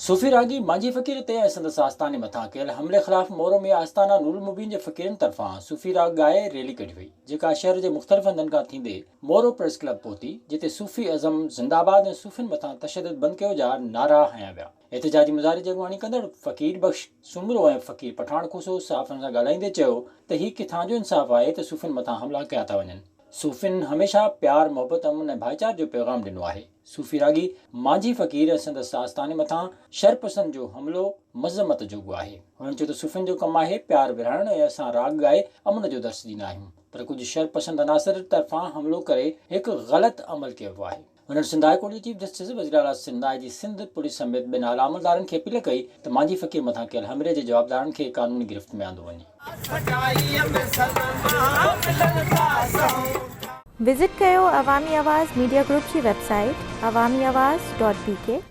सूफ़ी रागी मांझी फ़कीर ते संदसि आस्थाने मथां कयल हमले ख़िलाफ़ मोरो में आस्थाना नूरुल मुबीन जे फ़कीरनि तरफ़ां सूफ़ी राग ॻाए रैली कढी वई, जेका शहर जे मुख़्तलिफ़ हंधनि खां थींदे मोरो प्रेस क्लब पहुती, जिते सूफ़ी अज़म ज़िंदाबाद ऐं सूफ़ियुनि मथां तशदुद बंदि कयो जा नारा हंया विया। एहतिजाजी मुज़ाहिरे जी अॻुवाणी कंदड़ फ़कीर बख़्श सुमरो ऐं फ़कीर पठाण खूसो सहाफ़ियुनि सां ॻाल्हाईंदे चयो त हीउ किथां जो इंसाफ़ आहे त सूफ़ियुनि मथां हमला कया था वञनि। सूफ़ियुनि हमेशा प्यार, मोहबत, अमन ऐं भाईचारे जो पैगाम ॾिनो आहे। सूफ़ी रागी मांझी फ़कीर ऐं संदसि आस्थाने मथां शरपसंद जो हमलो मज़मत जोॻो आहे। हुननि चयो त सूफ़ियुनि जो कमु आहे प्यार विरहाइणु ऐं असां राग ॻाए अमन जो दर्स ॾींदा आहियूं, पर कुझु शरपसंद अनासर तरफ़ां हमलो करे हिकु ग़लति अमल कयो वियो आहे। हुननि सिंध हाई कोर्ट जे चीफ जस्टिस वज़ीर आला सिंध जी सिंध पुलिस समेत ॿिनि आला अमलदारनि खे अपील कई त मांझी फ़कीर मथां कयल हमले जे जवाबदारनि खे क़ानूनी गिरफ़्त में आंदो वञे। विज़िट कयो अवामी आवाज़ मीडिया ग्रुप जी वेबसाइट awamiawaz.pk